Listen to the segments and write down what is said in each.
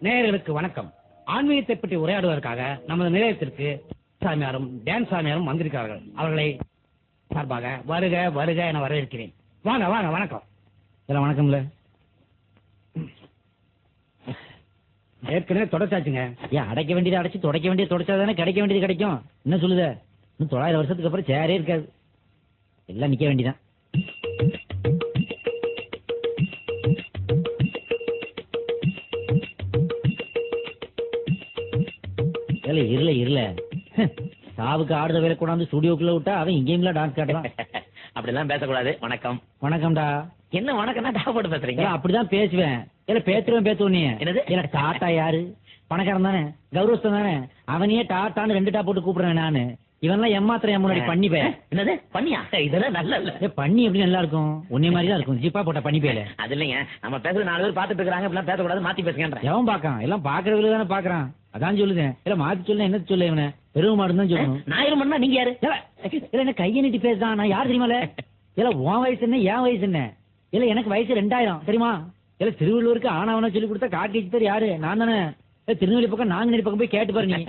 நேயர்களுக்கு வணக்கம். ஆன்மீகத்தை பற்றி உரையாடுவதற்காக நமது நிலையத்திற்கு சாமியாரும் டான்ஸ் சாமியாரும் வந்திருக்கிறார்கள். அவர்களை சார்பாக வருக வருக என வரவேற்கிறேன். வாங்க வாங்க. வணக்கம். இதெல்லாம் வணக்கம்ல. ஏற்கனவே தொடச்சாச்சுங்க. ஏன் அடைக்க வேண்டியதை அடைச்சு துடைக்க வேண்டியது தொடச்சாதானே கிடைக்க வேண்டியது கிடைக்கும். என்ன சொல்லுத? இன்னும் 900 வருஷத்துக்கு அப்புறம் சேரே இருக்காது. எல்லாம் நிக்க வேண்டியதான். இருல இருல சாவுக்கு ஆடுத வேலை கொண்டாந்து ஸ்டுடியோக்குள்ள விட்டா அவன் இங்கேயும் டான்ஸ் காட்டுறான். அப்படிலாம் பேசக்கூடாது. வணக்கம். வணக்கம்டா. என்ன வணக்கம்னா டா போட்டு பேசுறீங்க? அப்படிதான் பேசுவேன். இல்ல பேத்துருவேன் நீ. என்னது? இல்ல டாட்டா யாரு? பணக்காரன் தானே, கௌரவஸ்தம் தானே. அவனையே டாட்டான்னு 2 டா போட்டு கூப்பிடுறேன் நானு. இவன்லாம் எம்மாத்திரம் என் முன்னாடி பண்ணி பே. என்னது பண்ணியா? இதெல்லாம் நல்ல இல்ல. பண்ணி எப்படி நல்லா இருக்கும்? உன்னை மாதிரி தான் இருக்கும். ஜிப்பா போட்ட பண்ணி பேல. அது இல்லைங்க, நம்ம பேசுறது 4 பேர் பாத்துட்டு இருக்காங்க. இப்படிலாம் பேசக்கூடாது, மாத்தி பேசுங்கன்ற. எவன் பாக்கான்? எல்லாம் பாக்குறவங்க தானே பாக்குறான். அதான் சொல்லுதேன். இல்ல மாத்தி சொல்ல என்ன சொல்ல? இவனை பெருவு மாடுன்னு தான் சொல்லணும். நான் இருமன்னா நீங்க யாரு? இல்ல என்ன கையை நீட்டி பேசுதான். நான் யார் தெரியுமால? இல்ல உன் வயசு என்ன என் வயசு என்ன? இல்ல எனக்கு வயசு 2000 தெரியுமா? இல்ல திருவள்ளூருக்கு ஆனாவனா சொல்லி கொடுத்தா காக்கி பேர் யாரு? நான் தானே. திருநெல்வேலி பக்கம் நாங்குநேரி பக்கம் போய் கேட்டு பாரு நீ.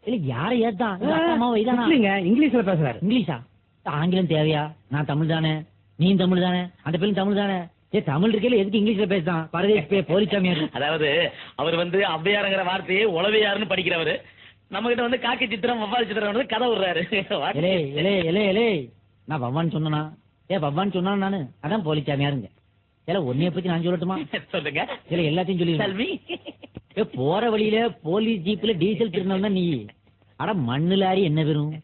இல்ல யார ஏத்தான் இங்கிலீஷ்ல பேசுறாரு. இங்கிலீஷா? ஆங்கிலம் தேவையா? நான் தமிழ் தானே, நீ தமிழ் தானே, அந்த பேரும் தமிழ் தானே. தமிழ் இருக்கல எதுக்கு இங்கிலீஷ்ல பேசுதான்? பரதேசி போலிச்சாமியார். அதாவது அவர் ஔவையாருங்கிற வார்த்தையே உளவையாருன்னு படிக்கிறவரு. நம்ம கிட்ட காக்கி சித்திரம் வவ்வால் சித்திரம் கதை விடுறாரு. நான் வவ்வான்னு சொன்னா வவ்வான்னு சொன்னா நானு அதான் போலிச்சாமியாருங்க. இல்ல உன்னைய பத்தி நான் சொல்லட்டுமா? சொல்லுங்க. இல்ல எல்லாத்தையும் சொல்லி போற வழியில போலீஸ் ஜீப்ல டீசல் திருநா நீ. அட மண்ணு லாரி என்ன பெறும்?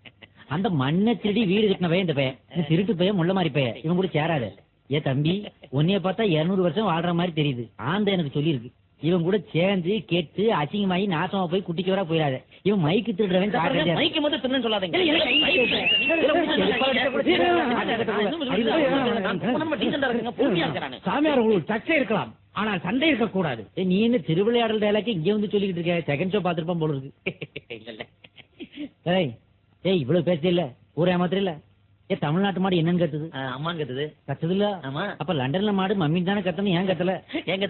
அந்த மண்ணை திருடி வீடு கட்டின பையன் இந்த பையன் திருட்டு பையன் முள்ள மாதிரி பையன். இவன் கூட சேராது. ஏ தம்பி, உன்னைய பார்த்தா 200 வருஷம் வாழ்ற மாதிரி தெரியுது. ஆந்த எனக்கு சொல்லியிருக்கு. இவன் கூட சேர்ந்து கெட்டு அசிங்கமாயி நாசமா போய் குட்டிக்கு வரா போயிடாத. இவன் மைக்கு திருடுறவன். மைக்கு மட்டும் திருன்னு சொல்லாதீங்க. சாமியார் உங்களுக்கு சர்ச்சை இருக்கலாம், ஆனா சண்டை இருக்க கூடாது. நீ என்ன திருவிளையாடல் டைலாக் இங்க வந்து சொல்லிக்கிட்டு இருக்க? செகண்ட் ஷோ பாத்துருப்பான் போல இருக்கு. ஏய் இவ்வளவு பேச இல்ல, ஊரே மாத்திரம் இல்ல. தமிழ்நாட்டு மாடு என்னன்னு கத்துது? அம்மான்னு கத்துது. கத்துது இல்ல? ஆமா. அப்ப லண்டன்ல மாடு மம்மி தானே கத்தணும். ஏன் கத்தல? ஏன்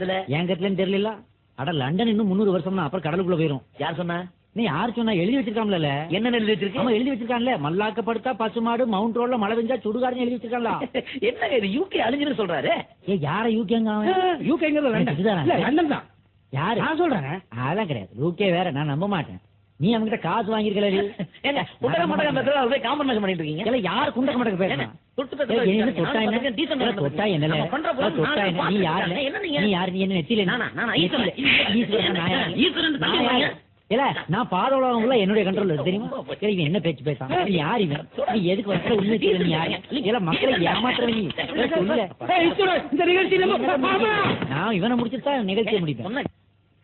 கத்தலன்னு தெரியல. அட லண்டன் இன்னும் 300 வருஷம் தான், அப்புறம் கடலுக்குள்ள போயிரும். யார் சொன்னா? நீ யாரு சொன்னா? எழுதி வச்சிருக்கான்ல. என்ன எழுதி வச்சிருக்க? ஆமா எழுதி வச்சிருக்கான்ல. மல்லாக்கப்படுத்தா பசுமாடு, மவுண்ட் ரோட்ல மழை பெஞ்சா சுடுகாடுன்னு எழுதி வச்சிருக்கான்ல. என்ன இது யூகே அழிஞ்சுன்னு சொல்றாரு? யார யூகேங்க? யூகேங்கிறது லண்டன் தான். யாரு? நான் சொல்றேன். அதெல்லாம் கிடையாது. யூகே வேற. நான் நம்ப மாட்டேன். நீ அவங்கிட்ட காசு வாங்கிருக்கல. காம்பன்மேஷன் பண்ணிட்டு இருக்கீங்க. யாரு குண்டக்க மடக்க பேசுறேன்? நீ யாரு? நீ என்ன நெத்தில? இல்ல நான் பாதோளவங்கள என்னுடைய கண்ட்ரோல் தெரியுமா? என்ன பேச்சு பேசான்? நீ யாரு? நீ எதுக்கு வர உண்மை? நீ யாரு? இல்ல மக்களை ஏமாத்துற நீ. நான் இவனை முடிச்சுட்டா நிகழ்ச்சியை முடிப்பேன்.